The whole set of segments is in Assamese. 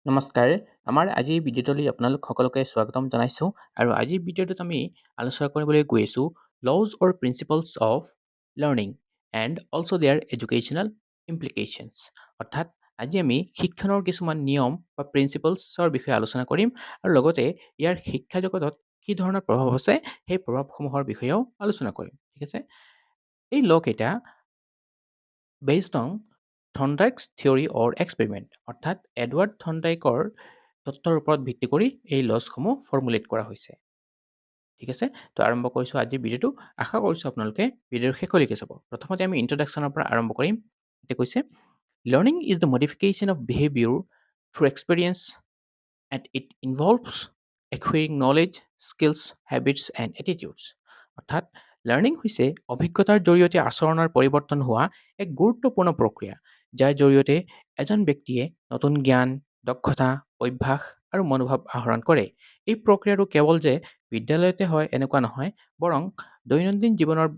নমস্কাৰ। আমাৰ আজিৰ ভিডিঅ'টোলৈ আপোনালোক সকলোকে স্বাগতম জনাইছোঁ আৰু আজিৰ ভিডিঅ'টোত আমি আলোচনা কৰিবলৈ গৈ আছোঁ laws or principles of learning and also their educational implications। অৰ্থাৎ আজি আমি শিক্ষণৰ কিছুমান নিয়ম বা প্ৰিন্সিপলছৰ বিষয়ে আলোচনা কৰিম আৰু লগতে ইয়াৰ শিক্ষা জগতত কি ধৰণৰ প্ৰভাৱ আছে সেই প্ৰভাৱসমূহৰ বিষয়েও আলোচনা কৰিম। ঠিক আছে? এই ল কেইটা based on Thorndike's theory or experiment অৰ্থাৎ এডৱাৰ্ড থৰ্ণ্ডাইকৰ তত্ত্বৰ ওপৰত ভিত্তি কৰি এই লছসমূহ ফৰ্মুলেট কৰা হৈছে। ঠিক আছে? তো আৰম্ভ কৰিছোঁ আজিৰ ভিডিঅ'টো। আশা কৰিছোঁ আপোনালোকে ভিডিঅ'ৰ শেষলৈকে চাব। প্ৰথমতে আমি ইন্ট্ৰডাকশ্যনৰ পৰা আৰম্ভ কৰিম। এতিয়া কৈছে learning is the modification of behaviour through experience and it involves acquiring knowledge, skills, habits and attitudes। অৰ্থাৎ লাৰ্ণিং হৈছে অভিজ্ঞতাৰ জৰিয়তে আচৰণৰ পৰিৱৰ্তন হোৱা এক গুৰুত্বপূৰ্ণ প্ৰক্ৰিয়া, যাৰ জৰিয়তে এজন ব্যক্তিয়ে নতুন জ্ঞান, দক্ষতা, অভ্যাস আৰু মনোভাৱ আহৰণ কৰে। এই প্ৰক্ৰিয়াটো কেৱল যে বিদ্যালয়তে হয় এনেকুৱা নহয়, বৰং দৈনন্দিন জীৱনৰ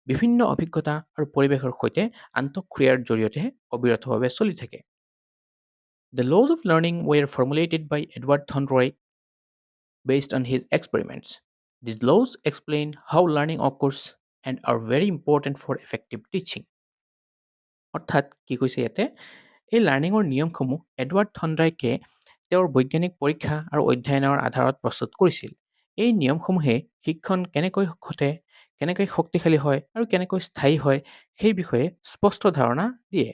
বিভিন্ন অভিজ্ঞতা আৰু পৰিৱেশৰ সৈতে আন্তঃক্ৰিয়াৰ জৰিয়তে অবিৰতভাৱে চলি থাকে। The laws of learning were formulated by Edward Thorndike based on his experiments. These laws explain how learning occurs and are very important for effective teaching। অৰ্থাৎ কি কৈছে ইয়াতে এই লাৰ্ণিঙৰ নিয়মসমূহ এডৱাৰ্ড থৰ্ণ্ডাইকে তেওঁৰ বৈজ্ঞানিক পৰীক্ষা আৰু অধ্যয়নৰ আধাৰত প্ৰস্তুত কৰিছিল। এই নিয়মসমূহে শিক্ষণ কেনেকৈ ঘটে, কেনেকৈ শক্তিশালী হয় আৰু কেনেকৈ স্থায়ী হয় সেই বিষয়ে স্পষ্ট ধাৰণা দিয়ে।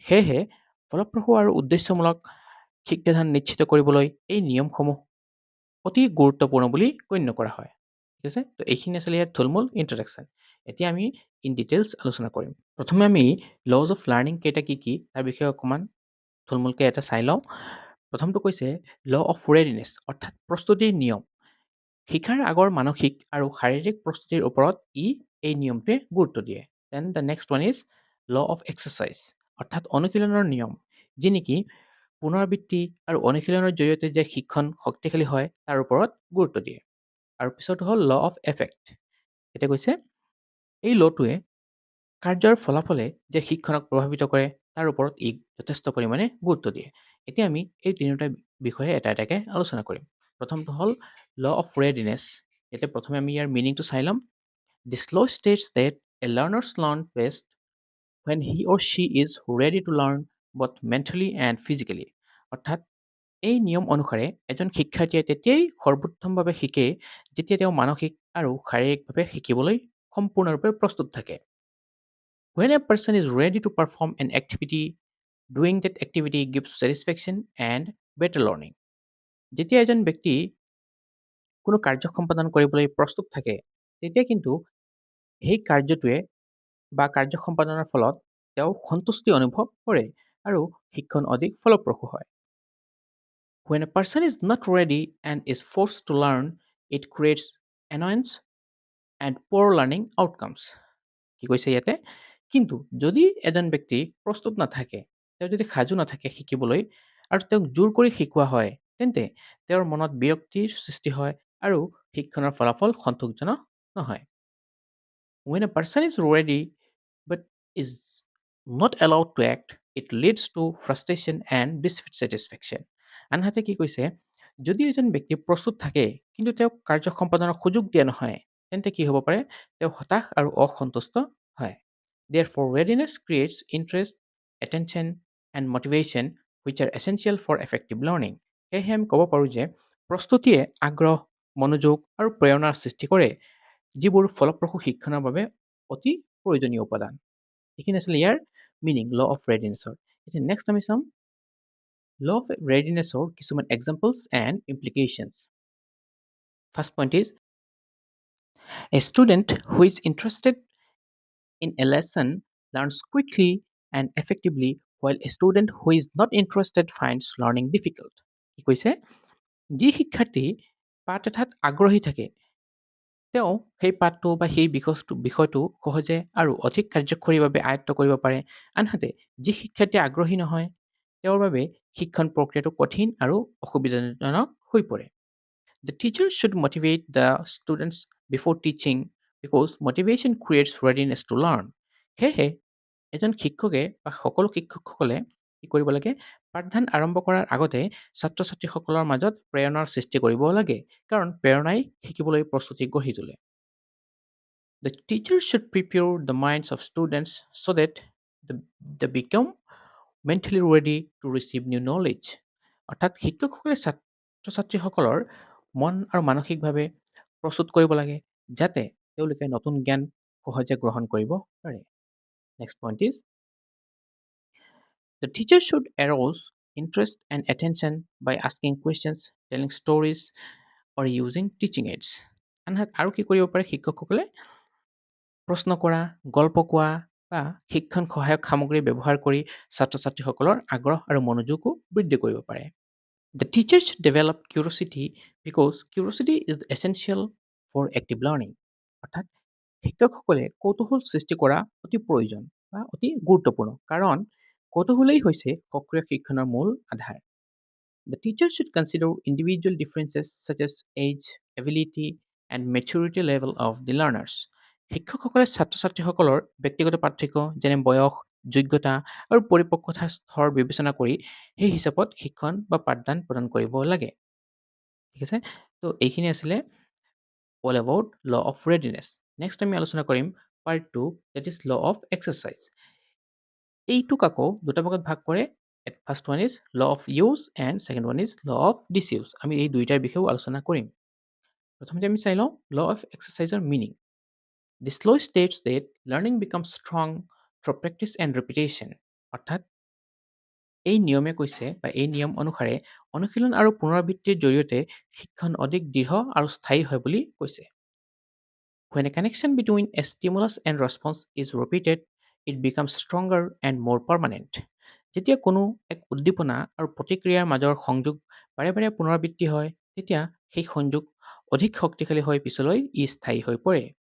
সেয়েহে ফলপ্ৰসূ আৰু উদ্দেশ্যমূলক শিক্ষাদান নিশ্চিত কৰিবলৈ এই নিয়মসমূহ অতি গুৰুত্বপূৰ্ণ বুলি গণ্য কৰা হয়। ঠিক আছে? তো এইখিনি আছিলে ইয়াৰ থুলমূল ইন্ট্ৰডাকশ্যন। এতিয়া আমি ইন ডিটেইলছ আলোচনা কৰিম। প্ৰথমে আমি লজ অফ লাৰ্ণিং কেইটা কি তাৰ বিষয়ে অকণমান থুলমূলকৈ এটা চাই লওঁ। প্ৰথমটো কৈছে ল অফ ৰেডিনেছ অৰ্থাৎ প্ৰস্তুতিৰ নিয়ম। শিকাৰ আগৰ মানসিক আৰু শাৰীৰিক প্ৰস্তুতিৰ ওপৰত এই নিয়মটোৱে গুৰুত্ব দিয়ে। Then the next one is law of exercise অৰ্থাৎ অনুশীলনৰ নিয়ম, যি নেকি পুনৰাবৃত্তি আৰু অনুশীলনৰ জৰিয়তে যে শিক্ষণ শক্তিশালী হয় তাৰ ওপৰত গুৰুত্ব দিয়ে। আৰু পিছৰটো হ'ল ল অফ এফেক্ট। এতিয়া কৈছে এই লটোৱে কাৰ্যৰ ফলাফলে যে শিক্ষণক প্ৰভাৱিত কৰে তাৰ ওপৰত ই যথেষ্ট পৰিমাণে গুৰুত্ব দিয়ে। এতিয়া আমি এই তিনিওটা বিষয়ে এটা এটাকৈ আলোচনা কৰিম। প্ৰথমটো হ'ল ল অফ ৰেডিনেছ। ইয়াতে প্ৰথমে আমি ইয়াৰ মিনিংটো চাই ল'ম। This law states that a learner learns best when he or she is ready to learn both mentally and physically। অৰ্থাৎ এই নিয়ম অনুসাৰে এজন শিক্ষাৰ্থীয়ে তেতিয়াই সৰ্বোত্তমভাৱে শিকে যেতিয়া তেওঁ মানসিক আৰু শাৰীৰিকভাৱে শিকিবলৈ সম্পূৰ্ণৰূপে প্ৰস্তুত থাকে। When a person is ready to perform an activity, doing that activity gives satisfaction and better learning। যেতিয়া এজন ব্যক্তি কোনো কাৰ্য সম্পাদন কৰিবলৈ প্ৰস্তুত থাকে, তেতিয়া কিন্তু সেই কাৰ্যটোৱে বা কাৰ্য সম্পাদনৰ ফলত তেওঁ সন্তুষ্টি অনুভৱ কৰে আৰু শিক্ষণ অধিক ফলপ্ৰসূ হয়। When a person is not ready and is forced to learn, it creates annoyance and poor learning outcomes। কি কৈছে ইয়াতে? কিন্তু যদি এজন ব্যক্তি প্ৰস্তুত নাথাকে, তেওঁ যদি সাজু নাথাকে শিকিবলৈ আৰু তেওঁক জোৰ কৰি শিকোৱা হয়, তেন্তে তেওঁৰ মনত বিৰক্তিৰ সৃষ্টি হয় আৰু শিক্ষণৰ ফলাফল সন্তোষজনক নহয়। When a person is ready but is not allowed to act, it leads to frustration and dissatisfaction। আনহাতে কি কৈছে, যদি এজন ব্যক্তি প্ৰস্তুত থাকে কিন্তু তেওঁক কাৰ্য সম্পাদনৰ সুযোগ দিয়া নহয়, তেন্তে কি হ'ব পাৰে? তেওঁ হতাশ আৰু অসন্তুষ্ট হয়। Therefore, readiness creates interest, attention and motivation which are essential for effective learning। সেয়েহে আমি ক'ব পাৰোঁ যে প্ৰস্তুতিয়ে আগ্ৰহ, মনোযোগ আৰু প্ৰেৰণাৰ সৃষ্টি কৰে, যিবোৰ ফলপ্ৰসূ শিক্ষণৰ বাবে অতি প্ৰয়োজনীয় উপাদান। এইখিনি আছিলে ইয়াৰ মিনিং ল অফ ৰেডিনেছৰ। এতিয়া নেক্সট আমি চাম ল অফ ৰেডিনেছৰ কিছুমান examples and implications. First point is a student who is interested in a lesson learns quickly and effectively, while a student who is not interested finds learning difficult। কি কৈছে? যি শিক্ষাৰ্থী পাঠ এটাত আগ্ৰহী থাকে, তেওঁ সেই পাঠটো বা সেই বিষয়টো সহজে আৰু অধিক কাৰ্যকৰীভাৱে আয়ত্ত কৰিব পাৰে। আনহাতে যি শিক্ষাৰ্থী আগ্ৰহী নহয়, তেওঁৰ বাবে শিক্ষণ প্ৰক্ৰিয়াটো কঠিন আৰু অসুবিধাজনক হৈ পৰে। The teacher should motivate the students before teaching because motivation creates readiness to learn। সেয়েহে এজন শিক্ষকে বা সকলো শিক্ষকসকলে কি কৰিব লাগে? পাঠদান আৰম্ভ কৰাৰ আগতে ছাত্ৰ-ছাত্ৰীসকলৰ মাজত প্ৰেৰণাৰ সৃষ্টি কৰিব লাগে, কাৰণ প্ৰেৰণাই শিকিবলৈ প্ৰস্তুতি গঢ়ি তোলে। The teacher should prepare the minds of students so that the- they become mentally ready to receive new knowledge. অৰ্থাৎ শিক্ষকসকলে ছাত্ৰ-ছাত্ৰীসকলৰ মন আৰু মানসিকভাৱে প্ৰস্তুত কৰিব লাগে, যাতে তেওঁলোকে নতুন জ্ঞান সহজে গ্ৰহণ কৰিব পাৰে। Next point is the teacher should arouse interest and attention by asking questions, telling stories, or using teaching aids. আনহাতে আৰু কি কৰিব পাৰে শিক্ষকসকলে? প্ৰশ্ন কৰা, গল্প কোৱা বা শিক্ষণ সহায়ক সামগ্ৰী ব্যৱহাৰ কৰি ছাত্ৰ-ছাত্ৰীসকলৰ আগ্ৰহ আৰু মনোযোগো বৃদ্ধি কৰিব পাৰে। The teacher should develop curiosity because curiosity is essential for active learning. অৰ্থাৎ শিক্ষকসকলে কৌতূহল সৃষ্টি কৰা অতি প্ৰয়োজন বা অতি গুৰুত্বপূৰ্ণ, কাৰণ কৌতূহলেই হৈছে সক্ৰিয় শিক্ষণৰ মূল আধাৰ। The teacher should consider individual differences such as age, ability, and maturity level of the learners. শিক্ষকসকলে ছাত্ৰ-ছাত্ৰীসকলৰ ব্যক্তিগত পাৰ্থক্য যেনে বয়স, যোগ্যতা আৰু পৰিপক্কতাৰ স্তৰ বিবেচনা কৰি সেই হিচাপত শিক্ষণ বা পাঠদান প্ৰদান কৰিব লাগে। ঠিক আছে? তো এইখিনি আছিলে all about law of readiness. Next আমি আলোচনা কৰিম part 2, that is law of exercise. এইটোক আকৌ দুটা ভাগত ভাগ কৰে। First one is law of use and second one is law of disuse. আমি এই দুইটাৰ বিষয়েও আলোচনা কৰিম। প্ৰথমতে আমি চাই লওঁ law of এক্সাৰচাইজৰ meaning. This law states that learning becomes strong through practice and repetition. অৰ্থাৎ এই নিয়মে কৈছে বা এই নিয়ম অনুসাৰে অনুশীলন আৰু পুনৰাবৃত্তিৰ জৰিয়তে শিক্ষণ অধিক দৃঢ় আৰু স্থায়ী হয় বুলি কৈছে। When a connection between a stimulus and response is repeated, it becomes stronger and more permanent. যেতিয়া কোনো এক উদ্দীপনা আৰু প্ৰতিক্ৰিয়াৰ মাজৰ সংযোগ বাৰে বাৰে পুনৰাবৃত্তি হয়, তেতিয়া সেই সংযোগ অধিক শক্তিশালী হৈ পিছলৈ ই স্থায়ী হৈ পৰে।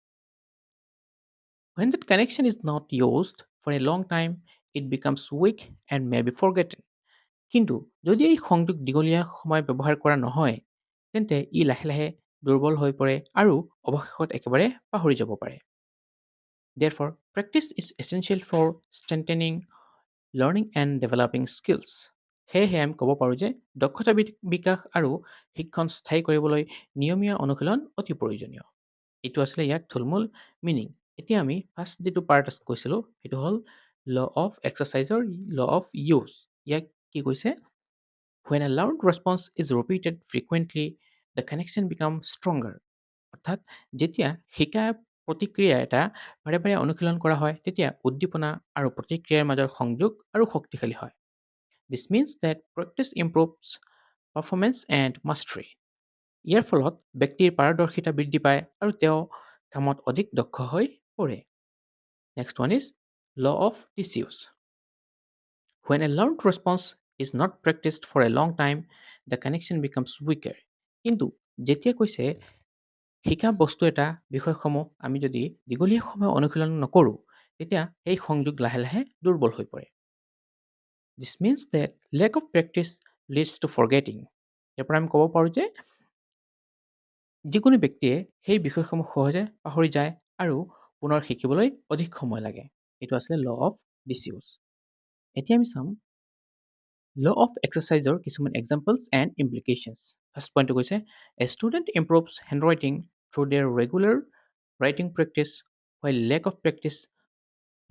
When that connection is not used for a long time, it becomes weak and may be forgotten. কিন্তু যদি এই সংযোগ দীঘলীয়া সময় ব্যৱহাৰ কৰা নহয়, তেন্তে ই লাহে লাহে দুৰ্বল হৈ পৰে আৰু অৱশেষত একেবাৰে পাহৰি যাব পাৰে। Therefore, practice is essential for strengthening learning and developing skills. সেয়েহে আমি ক'ব পাৰোঁ যে দক্ষতা বিকাশ আৰু শিক্ষণ স্থায়ী কৰিবলৈ নিয়মীয়া অনুশীলন অতি প্ৰয়োজনীয়। এইটো আছিলে ইয়াৰ থুলমূল মিনিং। এতিয়া আমি ফাৰ্ষ্ট যিটো পাৰ্ট কৈছিলোঁ সেইটো হ'ল ল অফ এক্সাৰচাইজৰ ল অফ ইউজ। ইয়াক কি কৈছে? When a learned response is repeated frequently, the connection becomes stronger. অৰ্থাৎ যেতিয়া শিকা প্ৰতিক্ৰিয়া এটা বাৰে বাৰে অনুশীলন কৰা হয়, তেতিয়া উদ্দীপনা আৰু প্ৰতিক্ৰিয়াৰ মাজৰ সংযোগ আৰু শক্তিশালী হয়। This means that practice improves performance and mastery. ইয়াৰ ফলত ব্যক্তিৰ পাৰদৰ্শিতা বৃদ্ধি পায় আৰু তেওঁ কামত অধিক দক্ষ হৈ পৰে। Next one is law of disuse. When a learned response is not practiced for a long time, the connection becomes weaker. কিন্তু যেতিয়া কৈছে শিকা বস্তু এটা বিষয়সমূহ আমি যদি দীঘলীয়া সময় অনুশীলন নকৰোঁ, তেতিয়া সেই সংযোগ লাহে লাহে দুৰ্বল হৈ পৰে। This means that lack of practice leads to forgetting. ইয়াৰ পৰা আমি ক'ব পাৰোঁ যে যিকোনো ব্যক্তিয়ে সেই বিষয়সমূহ সহজে পাহৰি যায় আৰু পুনৰ শিকিবলৈ অধিক সময় লাগে। এইটো আছিলে ল অফ ডিছইউজ। এতিয়া আমি চাম ল অফ এক্সাৰচাইজৰ কিছুমান এক্সাম্পলছ এণ্ড ইমপ্লিকেশ্যনছ। ফাৰ্ষ্ট পইণ্টটো কৈছে a student improves handwriting through their regular writing practice while lack of practice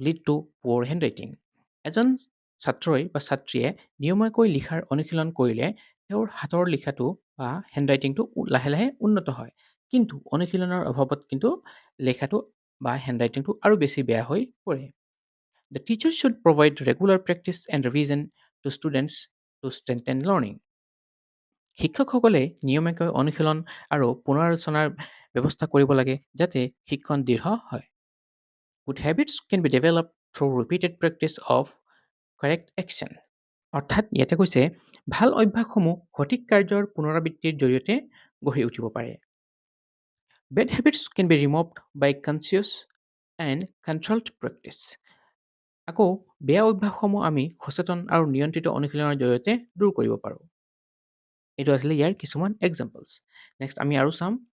lead to poor handwriting. এজন ছাত্ৰই বা ছাত্ৰীয়ে নিয়মীয়াকৈ লিখাৰ অনুশীলন কৰিলে তেওঁৰ হাতৰ লিখাটো বা হেণ্ডৰাইটিংটো লাহে লাহে উন্নত হয়। কিন্তু অনুশীলনৰ অভাৱত কিন্তু লেখাটো বা হেণ্ডৰাইটিংটো আৰু বেছি বেয়া হৈ পৰে। The teacher should provide regular practice and revision to students to strengthen learning. শিক্ষকসকলে নিয়মীয়াকৈ অনুশীলন আৰু পুনৰালোচনাৰ ব্যৱস্থা কৰিব লাগে যাতে শিক্ষণ দৃঢ় হয়। Good habits can be developed through repeated practice of correct action. অৰ্থাৎ ইয়াতে কৈছে ভাল অভ্যাসসমূহ সঠিক কাৰ্যৰ পুনৰাবৃত্তিৰ জৰিয়তে গঢ়ি উঠিব পাৰে। Bad habits can be removed by conscious and controlled practice. আকৌ বেয়া অভ্যাসসমূহ আমি সচেতন আৰু নিয়ন্ত্ৰিত অনুশীলনৰ জৰিয়তে দূৰ কৰিব পাৰোঁ। এইটো আছিলে ইয়াৰ কিছুমান এক্সাম্পলছ। নেক্সট আমি আৰু চাম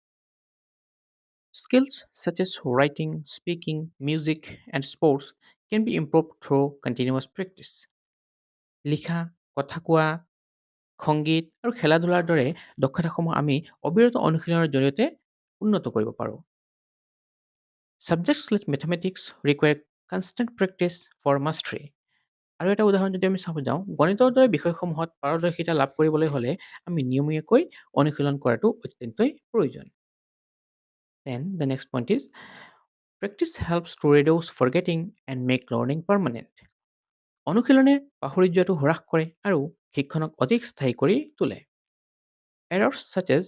skills such as writing, speaking, music, and sports can be improved through continuous practice. লিখা, কথা কোৱা, সংগীত আৰু খেলা-ধূলাৰ দৰে দক্ষতাসমূহ আমি অবিৰত অনুশীলনৰ জৰিয়তে উন্নত কৰিব পাৰোঁ। Subjects like mathematics require constant practice for mastery. আৰু এটা উদাহৰণ যদি আমি চাব যাওঁ, গণিতৰ দৰে বিষয়সমূহত পাৰদৰ্শিতা লাভ কৰিবলৈ হ'লে আমি নিয়মীয়াকৈ অনুশীলন কৰাটো অত্যন্তই প্ৰয়োজন। Then the next point is practice helps to reduce forgetting and make learning permanent. অনুশীলনে পাহৰি যোৱাটো হ্ৰাস কৰে আৰু শিক্ষণক অধিক স্থায়ী কৰি তোলে। Errors such as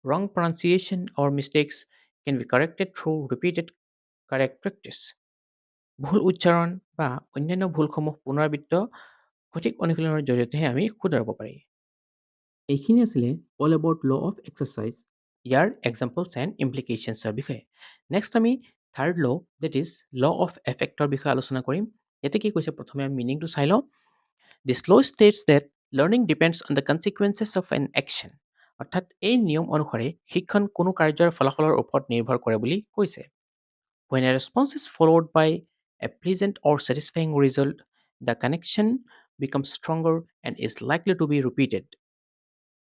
wrong pronunciation or mistakes can be corrected through repeated correct practice. ভুল উচ্চাৰণ বা অন্যান্য ভুলসমূহ পুনৰাবৃত্ত সঠিক অনুশীলনৰ জৰিয়তেহে আমি শুধৰাব পাৰি। এইখিনি আছিলে all about law of exercise, ইয়াৰ এক্সাম্পলছ এণ্ড ইমপ্লিকেশ্যনছৰ বিষয়ে। নেক্সট আমি third law that is law of এফেক্টৰ বিষয়ে আলোচনা কৰিম। ইয়াতে কি কৈছে প্ৰথমে আমি মিনিংটো চাই লওঁ। This law states that learning depends on the consequences of an action. অৰ্থাৎ এই নিয়ম অনুসৰি শিক্ষণ কোনো কাৰ্যৰ ফলাফলৰ ওপৰত নিৰ্ভৰ কৰে বুলি কৈছে। When a response is followed by a pleasant or satisfying result, the connection becomes stronger and is likely to be repeated.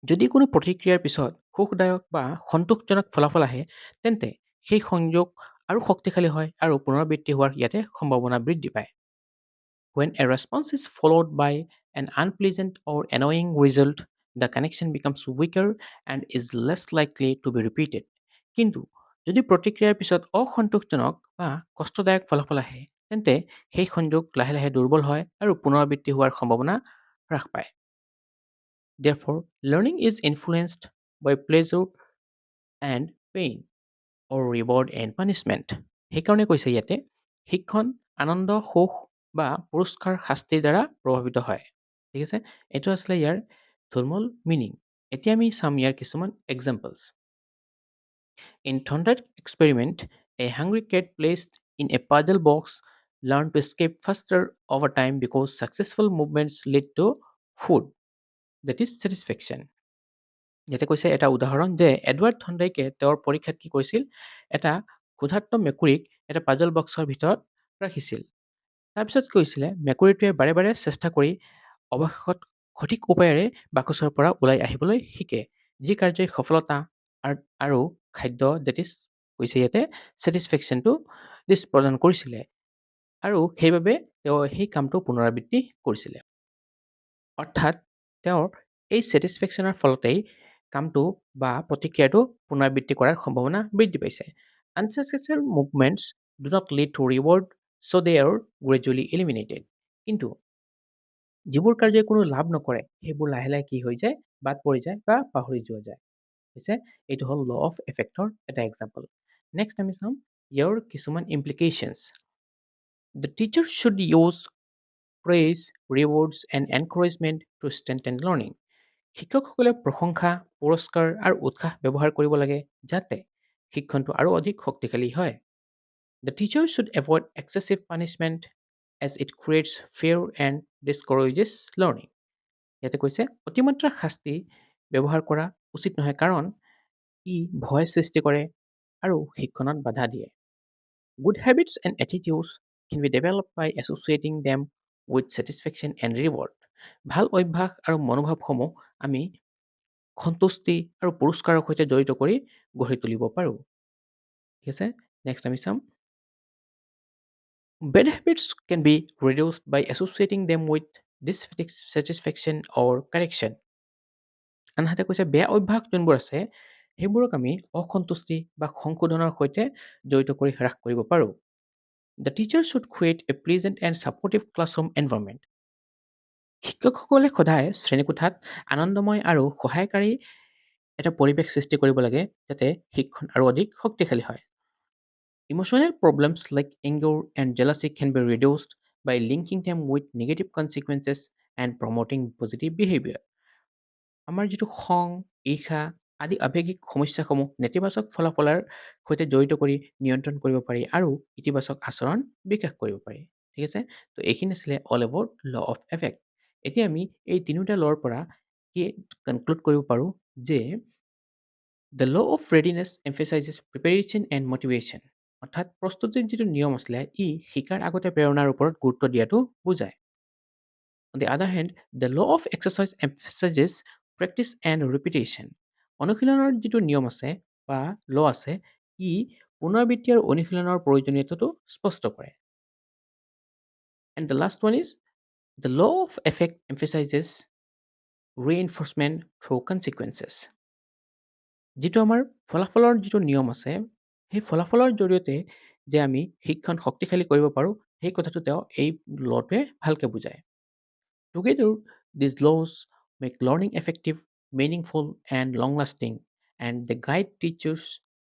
যদি কোনো প্ৰতিক্ৰিয়াৰ পিছত সুখদায়ক বা সন্তোষজনক ফলাফল আহে, তেন্তে সেই সংযোগ আৰু শক্তিশালী হয় আৰু পুনৰাবৃত্তি হোৱাৰ ইয়াতে সম্ভাৱনা বৃদ্ধি পায়। When a response is followed by an unpleasant or annoying result, the connection becomes weaker and is less likely to be repeated. কিন্তু যদি প্ৰতিক্ৰিয়াৰ পিছত অসন্তোষজনক বা কষ্টদায়ক ফলাফল আহে, তেন্তে সেই সংযোগ লাহে লাহে দুৰ্বল হয় আৰু পুনৰাবৃত্তি হোৱাৰ সম্ভাৱনা হ্ৰাস পায়। Therefore, learning is influenced by pleasure and pain or reward and punishment. সেইকাৰণে কৈছে ইয়াতে শিক্ষণ আনন্দ, সুখ বা পুৰস্কাৰ শাস্তিৰ দ্বাৰা প্ৰভাৱিত হয়। ঠিক আছে, এইটো আছিলে ইয়াৰ থুলমূল মিনিং। এতিয়া আমি চাম ইয়াৰ কিছুমান examples. In Thorndike experiment, a hungry cat placed in a puzzle box learned to escape faster over time because successful movements lead to food, that is satisfaction. ইয়াতে কৈছে এটা উদাহৰণ যে এডৱাৰ্ড থৰ্ণ্ডাইকে তেওঁৰ পৰীক্ষাত কি কৰিছিল, এটা ক্ষুধাৰ্ত মেকুৰীক এটা পাজল বক্সৰ ভিতৰত ৰাখিছিল। তাৰপিছত কৈছিলে মেকুৰীটোৱে বাৰে বাৰে চেষ্টা কৰি অৱশেষত সঠিক উপায়েৰে বাকচৰ পৰা ওলাই আহিবলৈ শিকে, যি কাৰ্যই সফলতা আৰু খাদ্য ডেট ইজ কৈছে ইয়াতে ছেটিছফেকশ্যনটো প্ৰদান কৰিছিলে আৰু সেইবাবে তেওঁ সেই কামটো পুনৰাবৃত্তি কৰিছিলে। অৰ্থাৎ তেওঁৰ এই ছেটিছফেকশ্যনৰ ফলতেই কামটো বা প্ৰতিক্ৰিয়াটো পুনৰাবৃত্তি কৰাৰ সম্ভাৱনা বৃদ্ধি পাইছে। Unsuccessful movements do not lead to reward, so' they are gradually eliminated. কিন্তু যিবোৰ কাৰ্যই কোনো লাভ নকৰে, সেইবোৰ লাহে লাহে কি হৈ যায়, বাদ পৰি যায় বা পাহৰি যোৱা যায়। হৈছে এইটো হ'ল ল অফ এফেক্টৰ এটা এক্সাম্পল। নেক্সট আমি চাম ইয়াৰ কিছুমান implications. The teacher should use praise, rewards, and encouragement to strengthen learning. শিক্ষকসকলে প্ৰশংসা, পুৰস্কাৰ আৰু উৎসাহ ব্যৱহাৰ কৰিব লাগে যাতে শিক্ষণটো আৰু অধিক শক্তিশালী হয়। The teacher should avoid excessive punishment as it creates fear and discourages learning. ইয়াতে কৈছে অতিমাত্ৰা শাস্তি ব্যৱহাৰ কৰা উচিত নহয় কাৰণ ই ভয় সৃষ্টি কৰে আৰু শিক্ষণত বাধা দিয়ে। Good habits and attitudes can be developed by associating them with satisfaction and reward. ভাল অভ্যাস আৰু মনোভাৱসমূহ আমি সন্তুষ্টি আৰু পুৰস্কাৰৰ সৈতে জড়িত কৰি গঢ়ি তুলিব পাৰোঁ। ঠিক আছে, নেক্সট আমি চাম Bad habits can be reduced by associating them with dissatisfaction or correction. আনহাতে কৈছে বেয়া অভ্যাস যোনবোৰ আছে সেইবোৰক আমি অসন্তুষ্টি বা সংশোধনৰ সৈতে জড়িত কৰি হ্ৰাস কৰিব পাৰোঁ। The teacher should create a pleasant and supportive classroom environment. শিক্ষকসকলে সদায় শ্ৰেণীকোঠাত আনন্দময় আৰু সহায়কাৰী এটা পৰিৱেশ সৃষ্টি কৰিব লাগে যাতে শিক্ষণ আৰু অধিক শক্তিশালী হয়। Emotional problems like anger and jealousy can be reduced by linking them with negative consequences and promoting positive behavior. আমাৰ যিটো খং, ঈৰ্ষা আদি আৱেগিক সমস্যাসমূহ নেতিবাচক ফলাফলৰ সৈতে জড়িত কৰি নিয়ন্ত্ৰণ কৰিব পাৰি আৰু ইতিবাচক আচৰণ বিকাশ কৰিব পাৰি। ঠিক আছে, তো এইখিনি আছিলে all about law of effect. এতিয়া আমি এই তিনিওটা লৰ পৰা কি কনক্লুড কৰিব পাৰোঁ যে the law of readiness emphasizes preparation and motivation. অৰ্থাৎ প্ৰস্তুতিৰ যিটো নিয়ম আছিলে ই শিকাৰ আগতে প্ৰেৰণাৰ ওপৰত গুৰুত্ব দিয়াটো বুজায়। On the other hand, the law of exercise emphasizes practice and repetition. অনুশীলনৰ যিটো নিয়ম আছে বা ল আছে, ই পুনৰাবৃত্তি আৰু অনুশীলনৰ প্ৰয়োজনীয়তাটো স্পষ্ট কৰে। And the last one is the law of effect emphasizes reinforcement through consequences. যিটো আমাৰ ফলাফলৰ যিটো নিয়ম আছে, সেই ফলাফলৰ জৰিয়তে যে আমি শিক্ষণ শক্তিশালী কৰিব পাৰোঁ, সেই কথাটো তেওঁ এই ল'টোৱে ভালকে বুজায়। Together, these laws make learning effective, meaningful, and long lasting, and they guide teachers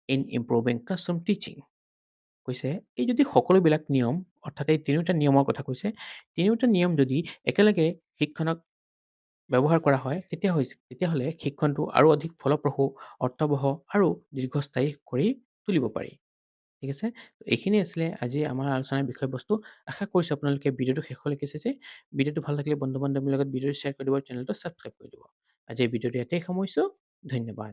in improving classroom teaching. কৈছে এই যদি সকলোবিলাক নিয়ম অৰ্থাৎ এই তিনিওটা নিয়মৰ কথা কৈছে, তিনিওটা নিয়ম যদি একেলগে শিক্ষণক ব্যৱহাৰ কৰা হয়, তেতিয়াহ'লে শিক্ষণটো আৰু অধিক ফলপ্ৰসূ, অৰ্থবহ আৰু দীৰ্ঘস্থায়ী কৰি তুলিব পাৰি। ঠিক আছে? এইখিনি আছিলে আজি আমাৰ আলোচনাৰ বিষয়বস্তু। আশা কৰিছোঁ আপোনালোকে ভিডিঅ'টো শেষলৈকে চাইছে। ভিডিঅ'টো ভাল লাগিলে বন্ধু-বান্ধৱীৰ লগত ভিডিঅ'টো শ্বেয়াৰ কৰি দিব, চেনেলটো ছাবস্ক্ৰাইব কৰি দিব। আজি এই ভিডিঅ'টো ইয়াতেই সামৰিছোঁ। ধন্যবাদ।